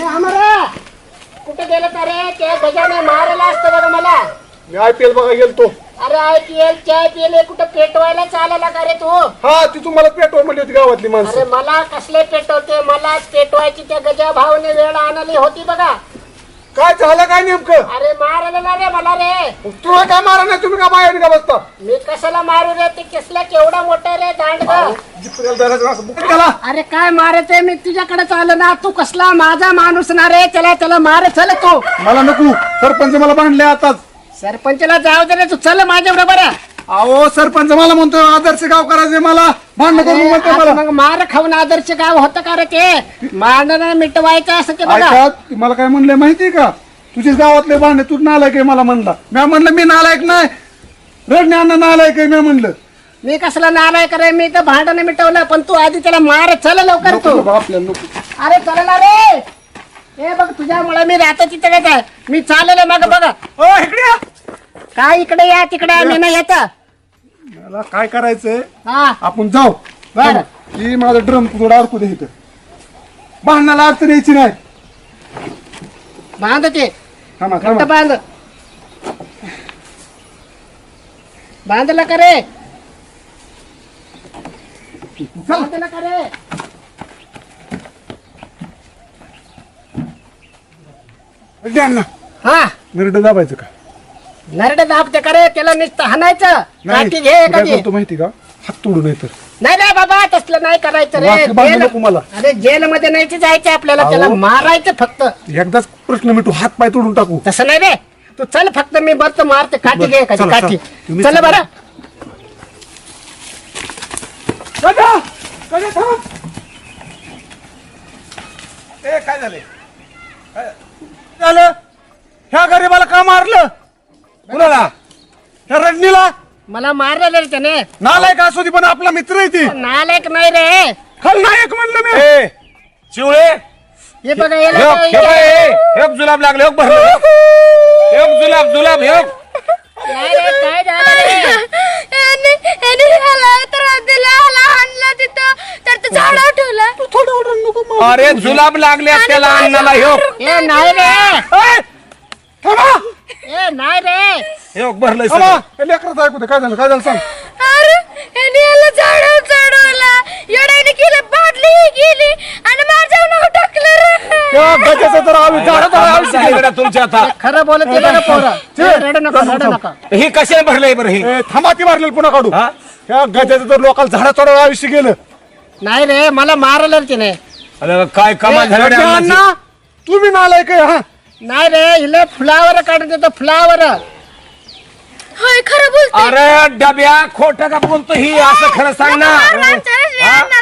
आम्हाला कुठे गेलं का रे? त्या गजाने मारायला असतं बघा मला. मी IPL बघा गेलतो. अरे IPL चाय पिले कुठं पेटवायला चालला का रे तू? हा ती तुम्हाला पेटवा म्हणली होती गावातली अरे माणसं. मला कसले पेटवते? मला पेटवायची त्या गजा भावने वेळ आणली होती बघा. काय झालं काय नेमकं? अरे मारलं ना रे मला रे. तुला काय मारा नाही, तुम्ही का बाहेर का बसता? मी कशाला मारू रे? ते कसला केवढा मोठा रे दांडगा. अरे काय मारते? मी तुझ्याकडे आलो ना. तू कसला माझा माणूस ना रे. त्याला मार. चल तू. मला नको, सरपंच मला बांधले आताच. सरपंचला जाऊ दे रे. तू चल माझ्या बरोबर. अहो सरपंच मला म्हणतो आदर्श गाव करायचे, मला भांडण करून म्हणतो मला. मग मार खाऊन आदर्श गाव होतं का रे ते? मारणं मिटवायचं असं ते बघा. ऐका, मला काय म्हणले माहितीये का? तुझ्याच गावातले भांडे तू नालायक आहे मला म्हणला. मी म्हणलं मी नालायक नाही, रडण्यांना नालायक आहे मी म्हणलं. मी कसला नालाय करे? मी तर भांडण मिटवलं, पण तू आधी त्याला मार. चल लवकर तू. नको आपल्याला नको. अरे चल ना रे. हे बघ तुझ्यामुळे मी राहतो तिथे काय. मी चालले मग बघा. ओ इकडे या. काय इकडे या तिकडे मी नाही येत. मला काय करायचंय, हा आपण जाऊ. बरं. ही माझा ड्रम थोडा अडकू दे इथं. भांडणाला अडचण यायची नाही. बांध ते. थांबा घट्ट थांबा. बांध. बांधला का रे? बांधला का रे? अण्णा हा नरड दाबायचं का? नरड दाबते का रे? त्याला नुसतं हाणायचं. काठी घे काय एखादी. करतो माहिती का? हात तोडू नाही तर नाही रे बाबा तसलं नाही करायचं रे. वाकडी बांधू नको मला. अरे जेल मध्ये नाही जायचं आपल्याला. त्याला अहो. मारायचं फक्त. एकदाच प्रश्न मिटू, हात पाय तोडून टाकू. तसं नाही रे. तू चल फक्त. मी बरं मारते. काठी घे एखादी. चला, काठी. चला. तुम्ही चल चला. बरं. गजा! गजा, थांब. ए काय झाले? झालं? ह्या गरीबाला का मारलं? कुणाला? ह्या रजनीला? मला मारलं रे त्याने. नालायक असू दे पण आपला मित्र आहे ती. नालायक नाही रे. खलनायक म्हणलं मी. चिवळे हे बघा याला हे काय- एक जुलाब लागले एक भरलं एक जुलाब एक नाही रे, काय झालं रे? अरे जुलाब लागले त्याला अन्नाला ह्यो ए नाही रे. ए, थांबा. ए नाही रे. ह्यो भरलंय थांबा. सगळं. हे लेकराचं ऐकू दे. काय झालं? काय झालं सांग. त्या गजाचं तर आयुष्य गेलं. काय तुमच्या आता खरं बोलत आहे बरं पोरं. ए, रडू नका रडू नका. ही कशाने भरलंय बरं ही ए, थांबा ती मारलेलं पुन्हा काढू. हा? त्या गजाचं तर लोकांना झाडा चढावं आयुष्य गेलं. नाही रे मला मारलं रे त्याने. अरे काय कमाल झाली रे अन्नाची. अण्णा, तुम्ही नालायक आहे. हा नाही रे हिला फुलावर काढून देतो. फुलावर. होय खरं बोलते. अरे डब्या खोटं का बोलतो ही असं खरं सांग ना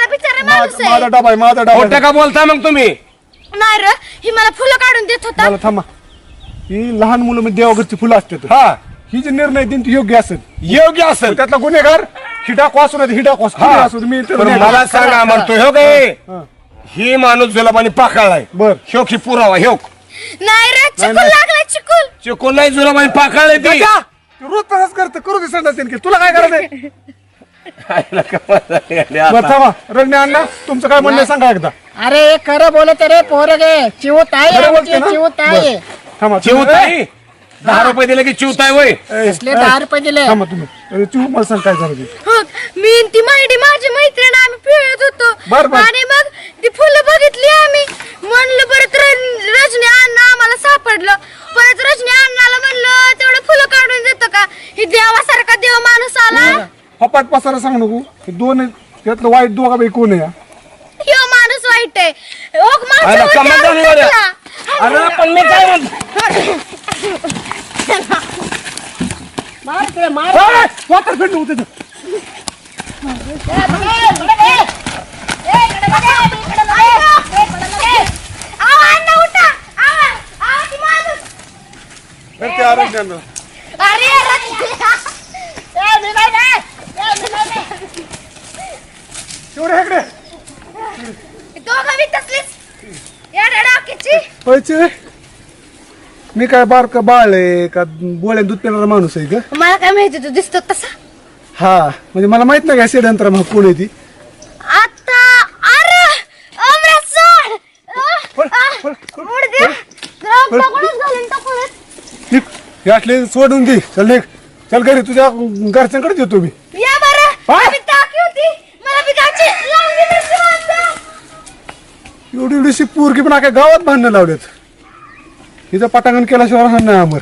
बिचारा माणूस आहे. माझा डबा आहे, माझा डबा खोटं आहे. का बोलता मग तुम्ही नाही रे ही मला फुलं काढून देत होता. मला थांबा. ही लहान मुलं म्हणजे देवाघरची फुलं असतात. हा ही जे निर्णय देईन ती योग्य असेल. योग्य असेल त्यातला गुन्हेगार हिडाकू असू नाही हिडाकू असू हा. असू मी ते पण गुन्हेगार. मला सांगा म्हणतो ह्यो काय हा. ही माणूस जुलाबाने पाकाळलाय बर. ह्यो की पुरावा ह्यो नाही रे चिकूल नाही. लागला चिकूल. चिकून नाही जुलाबाने पाकाळले ती गजा, तू रोज तसंच करते. करू दे संडास त्यांनी. तुला काय करायचंय? खायला कमाल झाली आणि आता. बरं थांबा. रजनी अण्णा तुमचं काय म्हणणं आहे सांगा एकदा. अरे खरं बोलत आहे रे पोरगे. चिवताई खरं बोलते आमची ना? चिवताई. बरं. थांबा चिवताई 10 रुपये दिले की चिवताई वय असले 10 रुपये दिले. थांबा तुम्ही. चिव मला सांग काय झालं ते. हो मी आणि ती माझी मैत्रीण आम्ही फिरत होतो. बर, बर. आणि मग ती फुलं बघितली आम्ही. म्हणलं परत रजनी अण्णा आम्हाला सापडलं. परत रजनी अण्णाला म्हणलं तेवढं फुलं काढून देतो का? ही देवासारखा देव माणूस आला. फपाट पसारा सांग नको. हे दोन आहेत, त्यातलं वाईट दोघापैकी कोण आहे? ह्यो माणूस वाईट आहे. ओक अरे माणूस कमाल झाली वाईट बरं. आहे. अरे पण मी काय म्हणतो मार तिला, मार. वाटर फेडलं होतं ते. आव, अण्णा उठा. आव, ती माणूस. तर ते आरोग्यानं. अरे रजनी. मी नाही रे. मी नाही रे. तेवढे इकडे. दोघं बी तसलीच येड्या डोक्याची. पैसे मी काय बारक बाळ आहे का बोळ्या दूध पिणारा माणूस आहे का? मला काय माहिती तू दिसतो तसा. हा म्हणजे मला माहित नाही का षडयंत्र मग कोण आहे ती. आता अरे अमृतसर दगडच घालून टाकूयात. निघ. हे असले सोडून दे. चल निघ. चल घरी तुझ्या घरच्यांकडे देतो मी. या बरं. हा? आम्ही टाकी होती. मला बी गाची लावून दिली शिवांत. एवढी एवढीशी पोरगी पण अख्या गावात भांडणं लावलेत. हिचं पटांगण केल्याशिवाय राहणार नाही अमर.